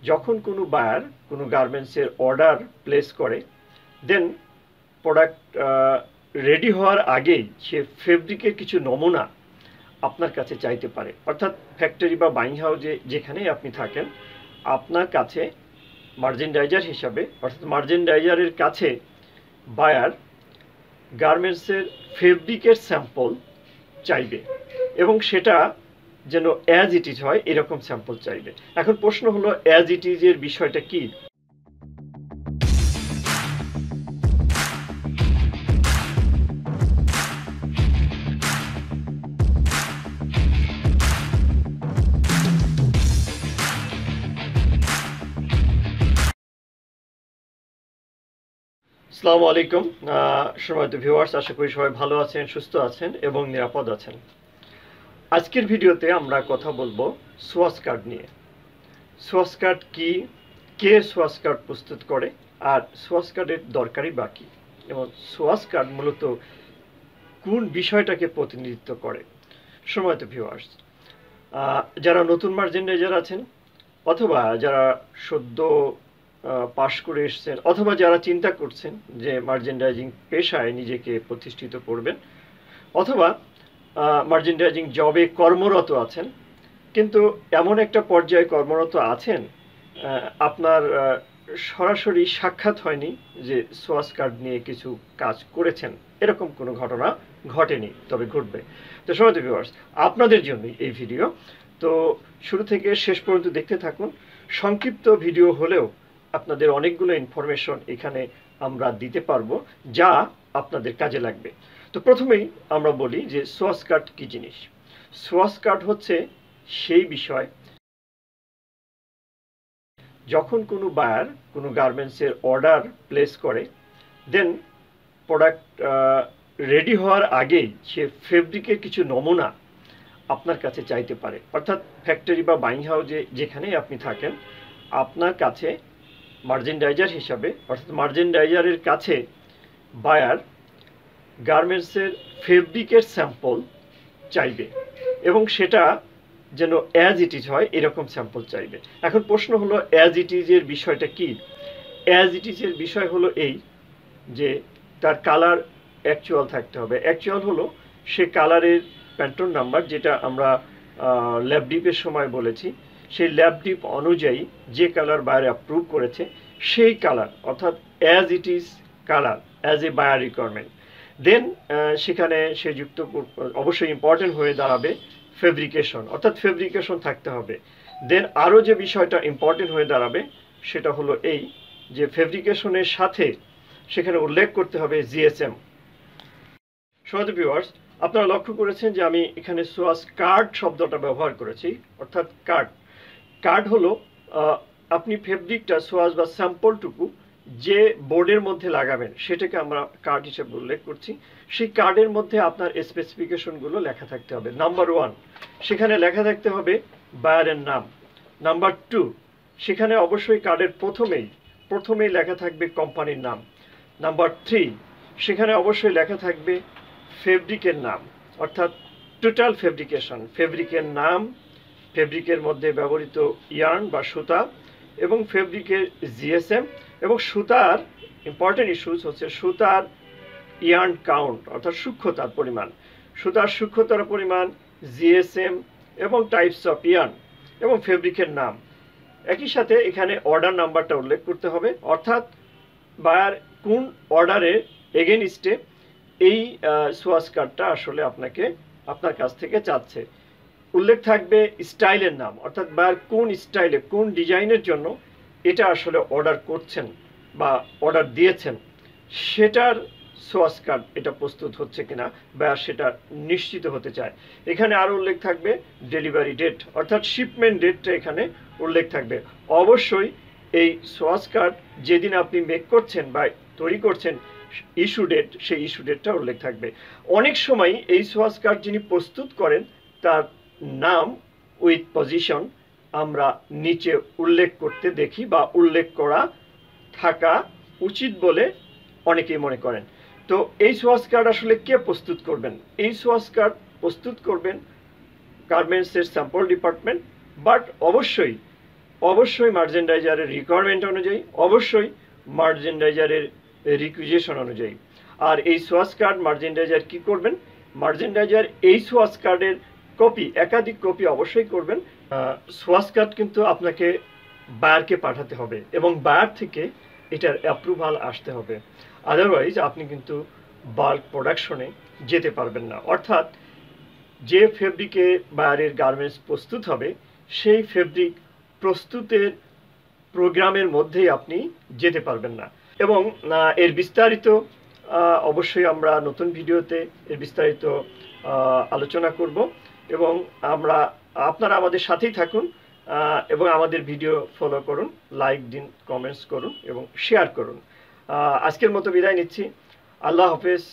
যখন কোনো বায়ার কোনো গার্মেন্টসের অর্ডার প্লেস করে, দেন প্রোডাক্ট রেডি হওয়ার আগেই সে ফেব্রিকের কিছু নমুনা আপনার কাছে চাইতে পারে। অর্থাৎ ফ্যাক্টরি বা বাইং হাউসে যেখানেই আপনি থাকেন, আপনার কাছে মার্চেন্ডাইজার হিসাবে, অর্থাৎ মার্চেন্ডাইজারের কাছে বায়ার গার্মেন্টসের ফেব্রিকের স্যাম্পল চাইবে এবং সেটা যেন অ্যাজ ইট ইজ হয় এরকম স্যাম্পল চাইবে। এখন প্রশ্ন হলো, অ্যাজ ইট ইজ এর বিষয়টা কি? আসসালামু আলাইকুম সম্মানিত ভিউয়ার্স, আশা করি সবাই ভালো আছেন, সুস্থ আছেন এবং নিরাপদ আছেন। আজকের ভিডিওতে আমরা কথা বলবো সোয়াস কার্ড নিয়ে। সোয়াস কার্ড কি, কে সোয়াস কার্ড প্রস্তুত করে, আর সোয়াস কার্ডের দরকারই বাকি, এবং সোয়াস কার্ড মূলত কোন বিষয়টাকে প্রতিনিধিত্ব করে। সম্মানিত ভিউয়ার্স, যারা নতুন মার্চেন্ডাইজার আছেন অথবা যারা সদ্য পাশ করে এসছেন অথবা যারা চিন্তা করছেন যে মার্চেন্ডাইজিং পেশায় নিজেকে প্রতিষ্ঠিত করবেন অথবা মার্চেন্ডাইজিং জবে কর্মরত আছেন, কিন্তু এমন একটা পর্যায়ে কর্মরত আছেন আপনার সরাসরি সাক্ষাৎ হয়নি যে সোয়াস কার্ড নিয়ে কিছু কাজ করেছেন, এরকম কোনো ঘটনা ঘটেনি, তবে ঘটবে। তো সম্মানিত ভিউয়ার্স, আপনাদের জন্যই এই ভিডিও। তো শুরু থেকে শেষ পর্যন্ত দেখতে থাকুন। সংক্ষিপ্ত ভিডিও হলেও আপনাদের অনেকগুলো ইনফরমেশন এখানে আমরা দিতে পারবো যা আপনাদের কাজে লাগবে। তো প্রথমেই আমরা বলি যে সোয়াস কার্ড কি জিনিস। সোয়াস কার্ড হচ্ছে সেই বিষয় যখন কোনো বায়ার কোনো গার্মেন্টসের অর্ডার প্লেস করে, দেন প্রোডাক্ট রেডি হওয়ার আগেই সে ফেব্রিকের কিছু নমুনা আপনার কাছে চাইতে পারে। অর্থাৎ ফ্যাক্টরি বা বাইং হাউসে যেখানেই আপনি থাকেন, আপনার কাছে মার্চেন্ডাইজার হিসাবে, অর্থাৎ মার্চেন্ডাইজারের কাছে বায়ার গার্মেন্টসের ফেব্রিকের স্যাম্পল চাইবে এবং সেটা যেন অ্যাজ ইট ইজ হয় এরকম স্যাম্পল চাইবে। এখন প্রশ্ন হলো, অ্যাজ ইট ইজ এর বিষয়টা কি? অ্যাজ ইট ইজ এর বিষয় হলো এই যে তার কালার অ্যাকচুয়াল থাকতে হবে। অ্যাকচুয়াল হলো সে কালারের প্যান্টন নাম্বার, যেটা আমরা ল্যাব ডিপের সময় বলেছি, সেই ল্যাব ডিপ অনুযায়ী যে কালার বায়ার অ্যাপ্রুভ করেছে সেই কালার, অর্থাৎ as it is colour as a buyer requirement. Then সেখানে সে যুক্ত অবশ্যই ইম্পর্টেন্ট হয়ে দাঁড়াবে ফেব্রিকেশন, অর্থাৎ ফেব্রিকেশন থাকতে হবে। দেন আরও যে বিষয়টা ইম্পর্টেন্ট হয়ে দাঁড়াবে সেটা হলো এই যে ফেব্রিকেশনের সাথে সেখানে উল্লেখ করতে হবে জিএসএম। সম্মানিত ভিউয়ার্স, আপনারা লক্ষ্য করেছেন যে আমি এখানে সোয়াস কার্ড শব্দটা ব্যবহার করেছি, অর্থাৎ কার্ড। কার্ড হলো আপনি ফেব্রিকটা সোয়াস বা স্যাম্পলটুকু যে বোর্ডের মধ্যে লাগাবেন সেটাকে আমরা কার্ড হিসেবে উল্লেখ করছি। সেই কার্ডের মধ্যে আপনার স্পেসিফিকেশনগুলো লেখা থাকতে হবে। নাম্বার 1, সেখানে লেখা থাকতে হবে বায়ারের নাম। নাম্বার 2, সেখানে অবশ্যই কার্ডের প্রথমেই লেখা থাকবে কোম্পানির নাম। নাম্বার 3, সেখানে অবশ্যই লেখা থাকবে ফেব্রিকের নাম, অর্থাৎ টোটাল ফেব্রিকেশন, ফেব্রিকের নাম, ফেব্রিকের মধ্যে ব্যবহৃত ইয়ার্ন বা সুতা এবং ফেব্রিকের জিএসএম, এবং সুতার ইম্পর্টেন্ট ইস্যুস হচ্ছে সুতার ইয়ার্ন কাউন্ট, অর্থাৎ সূক্ষ্মতার পরিমাণ, সুতার সূক্ষ্মতার পরিমাণ, জিএসএম এবং টাইপস অফ ইয়ার্ন এবং ফেব্রিকের নাম। একই সাথে এখানে অর্ডার নাম্বারটা উল্লেখ করতে হবে, অর্থাৎ বায়ার কোন অর্ডারের এগেনস্টে এই সোয়াস কার্ডটা আসলে আপনার কাছ থেকে চাচ্ছে। উল্লেখ থাকবে স্টাইলের নাম, অর্থাৎ বায়ার কোন স্টাইলে কোন ডিজাইনের জন্য এটা আসলে অর্ডার করছেন বা অর্ডার দিয়েছেন সেটার সোয়াস কার্ড এটা প্রস্তুত হচ্ছে কিনা বা সেটা নিশ্চিত হতে চায়। এখানে আরও উল্লেখ থাকবে ডেলিভারি ডেট, অর্থাৎ শিপমেন্ট ডেটটা এখানে উল্লেখ থাকবে। অবশ্যই এই সোয়াস কার্ড যেদিন আপনি মেক করছেন বা তৈরি করছেন ইস্যু ডেট, সেই ইস্যু ডেটটা উল্লেখ থাকবে। অনেক সময় এই সোয়াস কার্ড যিনি প্রস্তুত করেন তার নাম উইথ পজিশন আমরা নিচে উল্লেখ করতে দেখি বা উল্লেখ করা থাকা উচিত বলে অনেকেই মনে করেন। তো এই সোয়াস কার্ড আসলে কে প্রস্তুত করবেন? এই সোয়াস কার্ড প্রস্তুত করবেন গার্মেন্টসের স্যাম্পল ডিপার্টমেন্ট, বাট অবশ্যই মার্চেন্ডাইজারের রিকোয়ারমেন্ট অনুযায়ী, অবশ্যই মার্চেন্ডাইজারের রিকুইজিশন অনুযায়ী। আর এই সোয়াস কার্ড মার্চেন্ডাইজার কি করবেন, মার্চেন্ডাইজার এই সোয়াস কার্ডের কপি, একাধিক কপি অবশ্যই করবেন। সোয়াস কার্ড কিন্তু আপনাকে বায়ারকে পাঠাতে হবে এবং বায়ার থেকে এটার অ্যাপ্রুভাল আসতে হবে, আদারওয়াইজ আপনি কিন্তু বাল্ক প্রোডাকশনে যেতে পারবেন না। অর্থাৎ যে ফেব্রিকে বায়ারের গার্মেন্টস প্রস্তুত হবে সেই ফেব্রিক প্রস্তুতের প্রোগ্রামের মধ্যেই আপনি যেতে পারবেন না। এবং এর বিস্তারিত অবশ্যই আমরা নতুন ভিডিওতে এর বিস্তারিত আলোচনা করব এবং আপনারা আমাদের সাথেই থাকুন এবং আমাদের ভিডিও ফলো করুন, লাইক দিন, কমেন্টস করুন এবং শেয়ার করুন। আজকের মতো বিদায় নিচ্ছি। আল্লাহ হাফেজ।